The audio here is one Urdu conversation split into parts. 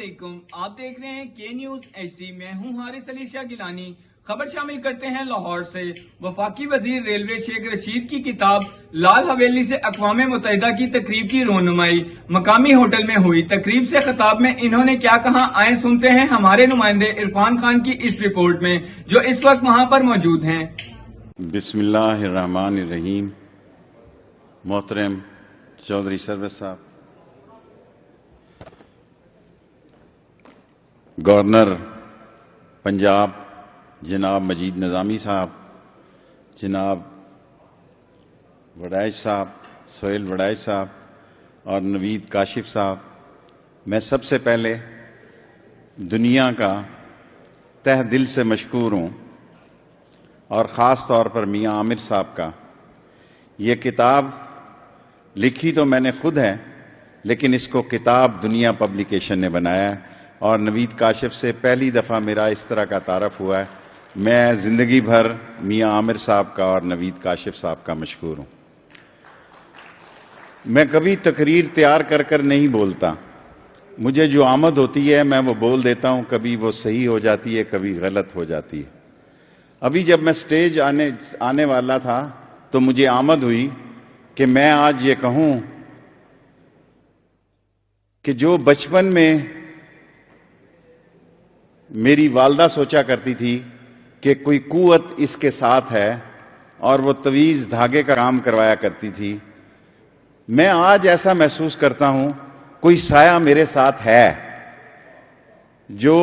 علیکم، آپ دیکھ رہے ہیں کے نیوز ایچ ڈی۔ میں ہوں حارث علی شاہ گیلانی۔ خبر شامل کرتے ہیں لاہور سے۔ وفاقی وزیر ریلوے شیخ رشید کی کتاب لال حویلی سے اقوام متحدہ کی تقریب کی رونمائی مقامی ہوٹل میں ہوئی۔ تقریب سے خطاب میں انہوں نے کیا کہا، آئیں سنتے ہیں ہمارے نمائندے عرفان خان کی اس رپورٹ میں، جو اس وقت وہاں پر موجود ہیں۔ بسم اللہ الرحمن الرحیم۔ محترم چودھری سرور صاحب، گورنر پنجاب جناب مجید نظامی صاحب، جناب وڈائچ صاحب، سہیل وڈائچ صاحب اور نوید کاشف صاحب، میں سب سے پہلے دنیا کا تہ دل سے مشکور ہوں، اور خاص طور پر میاں عامر صاحب کا۔ یہ کتاب لکھی تو میں نے خود ہے، لیکن اس کو کتاب دنیا پبلیکیشن نے بنایا ہے، اور نوید کاشف سے پہلی دفعہ میرا اس طرح کا تعارف ہوا ہے۔ میں زندگی بھر میاں عامر صاحب کا اور نوید کاشف صاحب کا مشکور ہوں۔ میں کبھی تقریر تیار کر نہیں بولتا، مجھے جو آمد ہوتی ہے میں وہ بول دیتا ہوں، کبھی وہ صحیح ہو جاتی ہے، کبھی غلط ہو جاتی ہے۔ ابھی جب میں سٹیج آنے والا تھا تو مجھے آمد ہوئی کہ میں آج یہ کہوں کہ جو بچپن میں میری والدہ سوچا کرتی تھی کہ کوئی قوت اس کے ساتھ ہے اور وہ طویز دھاگے کا کام کروایا کرتی تھی، میں آج ایسا محسوس کرتا ہوں کوئی سایہ میرے ساتھ ہے، جو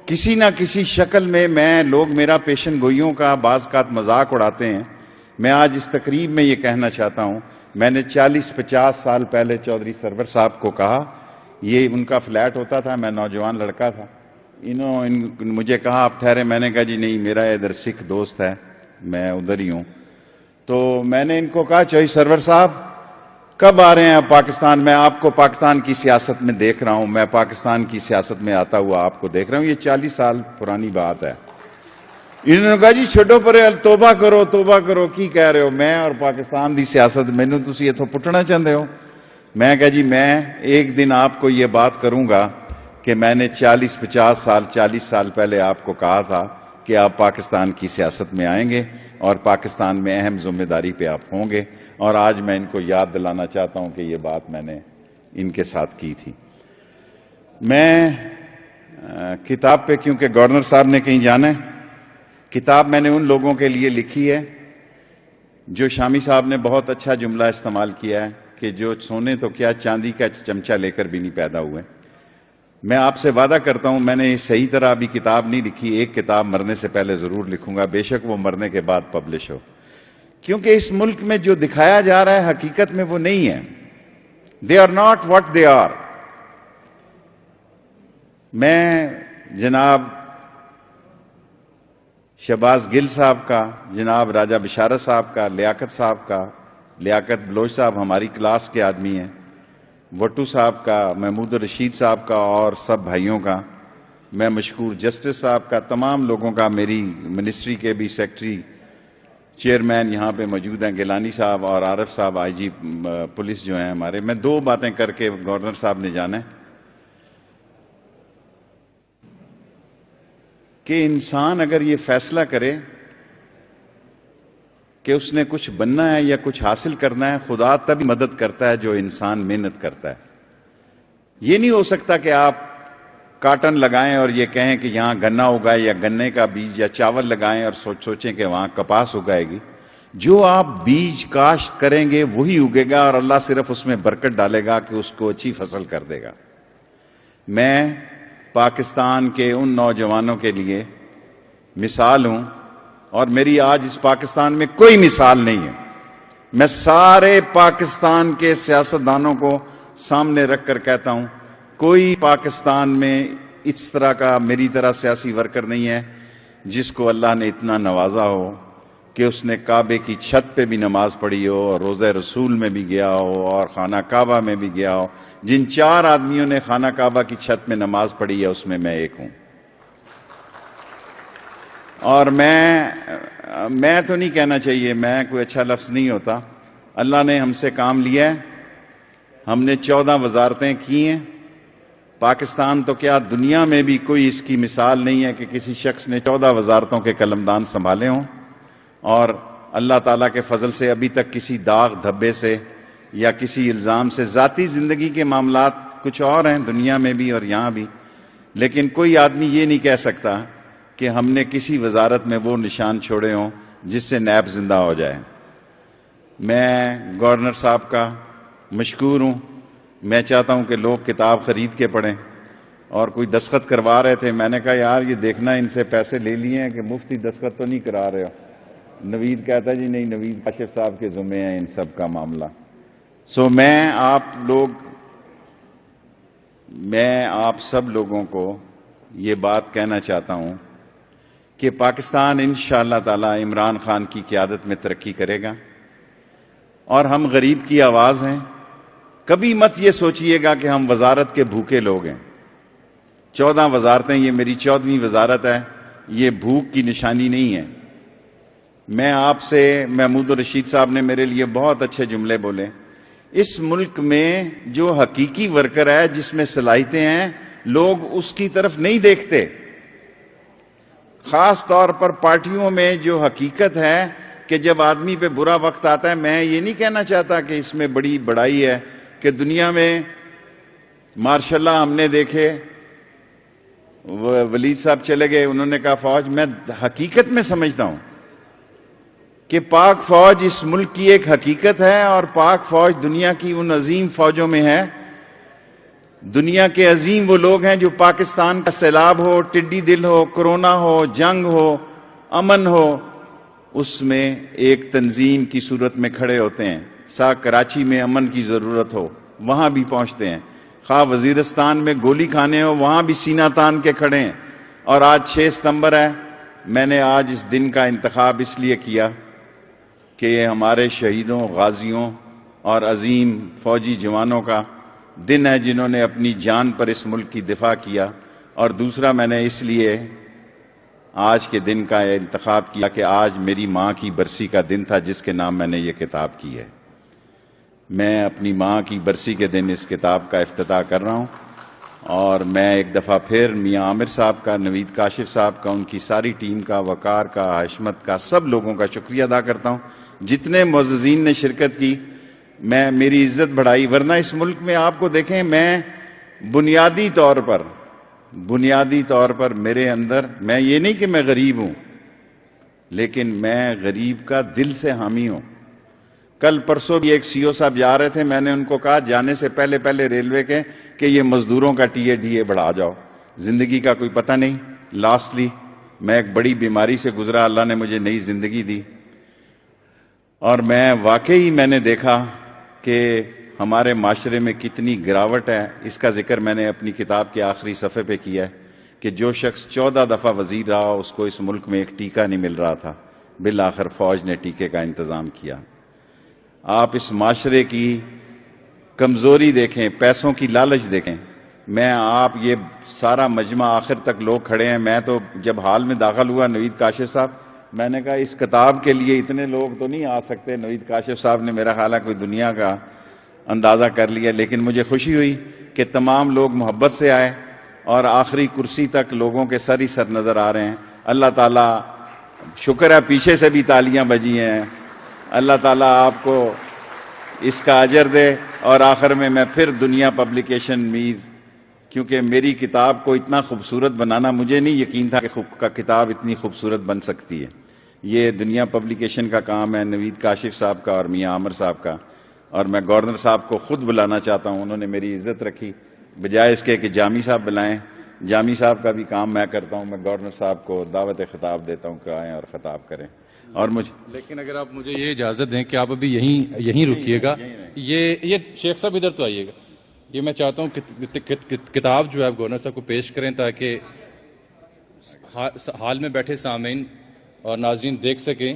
کسی نہ کسی شکل میں لوگ میرا پیشن گوئیوں کا بعض کا مذاق اڑاتے ہیں۔ میں آج اس تقریب میں یہ کہنا چاہتا ہوں، میں نے 40-50 سال پہلے چودھری سرور صاحب کو کہا، یہ ان کا فلیٹ ہوتا تھا، میں نوجوان لڑکا تھا، مجھے کہا آپ ٹھہرے، میں نے کہا جی نہیں، میرا ادھر سکھ دوست ہے، میں ادھر ہی ہوں۔ تو میں نے ان کو کہا چودھری سرور صاحب کب آ رہے ہیں آپ پاکستان؟ میں آپ کو پاکستان کی سیاست میں دیکھ رہا ہوں، میں پاکستان کی سیاست میں آتا ہوا آپ کو دیکھ رہا ہوں، یہ 40 سال پرانی بات ہے۔ انہوں نے کہا جی چھوڑو پرے، توبہ کرو کی کہہ رہے ہو، میں اور پاکستان دی سیاست مینوں تسی اتھوں پٹنا چاہتے ہو؟ میں کہا جی میں ایک دن آپ کو یہ بات کروں گا کہ میں نے 40 سال پہلے آپ کو کہا تھا کہ آپ پاکستان کی سیاست میں آئیں گے اور پاکستان میں اہم ذمہ داری پہ آپ ہوں گے، اور آج میں ان کو یاد دلانا چاہتا ہوں کہ یہ بات میں نے ان کے ساتھ کی تھی۔ میں کتاب پہ، کیونکہ گورنر صاحب نے کہیں جانا ہے، کتاب میں نے ان لوگوں کے لیے لکھی ہے جو شامی صاحب نے بہت اچھا جملہ استعمال کیا ہے کہ جو سونے تو کیا چاندی کا چمچہ لے کر بھی نہیں پیدا ہوئے۔ میں آپ سے وعدہ کرتا ہوں میں نے صحیح طرح ابھی کتاب نہیں لکھی، ایک کتاب مرنے سے پہلے ضرور لکھوں گا، بے شک وہ مرنے کے بعد پبلش ہو، کیونکہ اس ملک میں جو دکھایا جا رہا ہے حقیقت میں وہ نہیں ہے۔ they are not what they are۔ میں جناب شہباز گل صاحب کا، جناب راجہ بشارت صاحب کا، لیاقت صاحب کا، لیاقت بلوچ صاحب ہماری کلاس کے آدمی ہیں، وٹو صاحب کا، محمود الرشید صاحب کا، اور سب بھائیوں کا میں مشکور، جسٹس صاحب کا، تمام لوگوں کا، میری منسٹری کے بھی سیکٹری چیئرمین یہاں پہ موجود ہیں، گیلانی صاحب اور عارف صاحب آئی جی پولیس جو ہیں ہمارے۔ میں 2 باتیں کر کے گورنر صاحب نے جانا ہے کہ انسان اگر یہ فیصلہ کرے کہ اس نے کچھ بننا ہے یا کچھ حاصل کرنا ہے، خدا تب مدد کرتا ہے جو انسان محنت کرتا ہے۔ یہ نہیں ہو سکتا کہ آپ کاٹن لگائیں اور یہ کہیں کہ یہاں گنا اگائے، یا گنے کا بیج، یا چاول لگائیں اور سوچیں کہ وہاں کپاس اگائے گی۔ جو آپ بیج کاشت کریں گے وہی اگے گا، اور اللہ صرف اس میں برکت ڈالے گا کہ اس کو اچھی فصل کر دے گا۔ میں پاکستان کے ان نوجوانوں کے لیے مثال ہوں، اور میری آج اس پاکستان میں کوئی مثال نہیں ہے۔ میں سارے پاکستان کے سیاستدانوں کو سامنے رکھ کر کہتا ہوں، کوئی پاکستان میں اس طرح کا میری طرح سیاسی ورکر نہیں ہے جس کو اللہ نے اتنا نوازا ہو کہ اس نے کعبے کی چھت پہ بھی نماز پڑھی ہو، اور روضہ رسول میں بھی گیا ہو، اور خانہ کعبہ میں بھی گیا ہو۔ جن 4 آدمیوں نے خانہ کعبہ کی چھت میں نماز پڑھی ہے اس میں میں ایک ہوں۔ اور میں تو نہیں کہنا چاہیے، میں کوئی اچھا لفظ نہیں ہوتا، اللہ نے ہم سے کام لیا ہے، ہم نے 14 وزارتیں کی ہیں، پاکستان تو کیا دنیا میں بھی کوئی اس کی مثال نہیں ہے کہ کسی شخص نے 14 وزارتوں کے قلمدان سنبھالے ہوں اور اللہ تعالیٰ کے فضل سے ابھی تک کسی داغ دھبے سے یا کسی الزام سے، ذاتی زندگی کے معاملات کچھ اور ہیں دنیا میں بھی اور یہاں بھی، لیکن کوئی آدمی یہ نہیں کہہ سکتا کہ ہم نے کسی وزارت میں وہ نشان چھوڑے ہوں جس سے نیب زندہ ہو جائے۔ میں گورنر صاحب کا مشکور ہوں۔ میں چاہتا ہوں کہ لوگ کتاب خرید کے پڑھیں، اور کوئی دستخط کروا رہے تھے، میں نے کہا یار یہ دیکھنا ان سے پیسے لے لیے ہیں کہ مفتی دستخط تو نہیں کرا رہے ہو۔ نوید کہتا ہے جی نہیں، نوید کاشف صاحب کے ذمے ہیں ان سب کا معاملہ۔ میں آپ سب لوگوں کو یہ بات کہنا چاہتا ہوں کہ پاکستان انشاءاللہ تعالی عمران خان کی قیادت میں ترقی کرے گا، اور ہم غریب کی آواز ہیں۔ کبھی مت یہ سوچئے گا کہ ہم وزارت کے بھوکے لوگ ہیں۔ 14 وزارتیں، یہ میری 14ویں وزارت ہے، یہ بھوک کی نشانی نہیں ہے۔ میں آپ سے، محمود الرشید صاحب نے میرے لیے بہت اچھے جملے بولے، اس ملک میں جو حقیقی ورکر ہے، جس میں صلاحیتیں ہیں، لوگ اس کی طرف نہیں دیکھتے۔ خاص طور پر پارٹیوں میں جو حقیقت ہے کہ جب آدمی پہ برا وقت آتا ہے، میں یہ نہیں کہنا چاہتا کہ اس میں بڑی بڑائی ہے کہ دنیا میں ماشاءاللہ ہم نے دیکھے، ولید صاحب چلے گئے، انہوں نے کہا فوج، میں حقیقت میں سمجھتا ہوں کہ پاک فوج اس ملک کی ایک حقیقت ہے، اور پاک فوج دنیا کی ان عظیم فوجوں میں ہے۔ دنیا کے عظیم وہ لوگ ہیں جو پاکستان کا سیلاب ہو، ٹڈی دل ہو، کرونا ہو، جنگ ہو، امن ہو، اس میں ایک تنظیم کی صورت میں کھڑے ہوتے ہیں۔ کراچی میں امن کی ضرورت ہو، وہاں بھی پہنچتے ہیں۔ خواہ وزیرستان میں گولی کھانے ہو، وہاں بھی سینہ تان کے کھڑے ہیں۔ اور آج 6 ستمبر ہے، میں نے آج اس دن کا انتخاب اس لیے کیا کہ یہ ہمارے شہیدوں، غازیوں اور عظیم فوجی جوانوں کا دن ہے جنہوں نے اپنی جان پر اس ملک کی دفاع کیا، اور دوسرا میں نے اس لیے آج کے دن کا انتخاب کیا کہ آج میری ماں کی برسی کا دن تھا جس کے نام میں نے یہ کتاب کی ہے۔ میں اپنی ماں کی برسی کے دن اس کتاب کا افتتاح کر رہا ہوں، اور میں ایک دفعہ پھر میاں عامر صاحب کا، نوید کاشف صاحب کا، ان کی ساری ٹیم کا، وقار کا، حشمت کا، سب لوگوں کا شکریہ ادا کرتا ہوں جتنے معززین نے شرکت کی۔ میری عزت بڑھائی، ورنہ اس ملک میں آپ کو دیکھیں، میں بنیادی طور پر میرے اندر، میں یہ نہیں کہ میں غریب ہوں، لیکن میں غریب کا دل سے حامی ہوں۔ کل پرسوں بھی ایک CO صاحب جا رہے تھے، میں نے ان کو کہا جانے سے پہلے ریلوے کے کہ یہ مزدوروں کا ٹی اے بڑھا جاؤ، زندگی کا کوئی پتہ نہیں۔ لاسٹلی میں ایک بڑی بیماری سے گزرا، اللہ نے مجھے نئی زندگی دی، اور میں نے دیکھا کہ ہمارے معاشرے میں کتنی گراوٹ ہے۔ اس کا ذکر میں نے اپنی کتاب کے آخری صفحے پہ کیا ہے کہ جو شخص 14 دفعہ وزیر رہا، اس کو اس ملک میں ایک ٹیکہ نہیں مل رہا تھا، بالآخر فوج نے ٹیکے کا انتظام کیا۔ آپ اس معاشرے کی کمزوری دیکھیں، پیسوں کی لالچ دیکھیں۔ آپ یہ سارا مجمع آخر تک لوگ کھڑے ہیں۔ میں تو جب حال میں داخل ہوا، نوید کاشف صاحب، میں نے کہا اس کتاب کے لیے اتنے لوگ تو نہیں آ سکتے۔ نوید کاشف صاحب نے میرا خیال ہے کوئی دنیا کا اندازہ کر لیا، لیکن مجھے خوشی ہوئی کہ تمام لوگ محبت سے آئے، اور آخری کرسی تک لوگوں کے سر ہی سر نظر آ رہے ہیں۔ اللہ تعالیٰ شکر ہے، پیچھے سے بھی تالیاں بجی ہیں۔ اللہ تعالیٰ آپ کو اس کا اجر دے۔ اور آخر میں پھر دنیا پبلیکیشن میر، کیونکہ میری کتاب کو اتنا خوبصورت بنانا، مجھے نہیں یقین تھا کہ کتاب اتنی خوبصورت بن سکتی ہے۔ یہ دنیا پبلیکیشن کا کام ہے، نوید کاشف صاحب کا اور میاں عامر صاحب کا، اور میں گورنر صاحب کو خود بلانا چاہتا ہوں۔ انہوں نے میری عزت رکھی، بجائے اس کے کہ جامی صاحب بلائیں۔ جامی صاحب کا بھی کام میں کرتا ہوں، میں گورنر صاحب کو دعوت خطاب دیتا ہوں کہ آئیں اور خطاب کریں۔ اور لیکن اگر آپ مجھے یہ اجازت دیں کہ آپ ابھی یہیں رکیے گا، یہ شیخ صاحب ادھر تو آئیے گا، یہ میں چاہتا ہوں کہ کتاب جو ہے گورنر صاحب کو پیش کریں تاکہ حال میں بیٹھے سامعین اور ناظرین دیکھ سکیں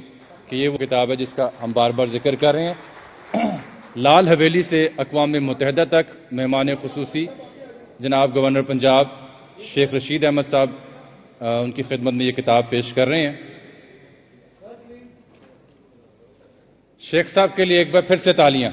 کہ یہ وہ کتاب ہے جس کا ہم بار بار ذکر کر رہے ہیں۔ لال حویلی سے اقوام متحدہ تک مہمان خصوصی جناب گورنر پنجاب شیخ رشید احمد صاحب ان کی خدمت میں یہ کتاب پیش کر رہے ہیں۔ شیخ صاحب کے لیے ایک بار پھر سے تالیاں۔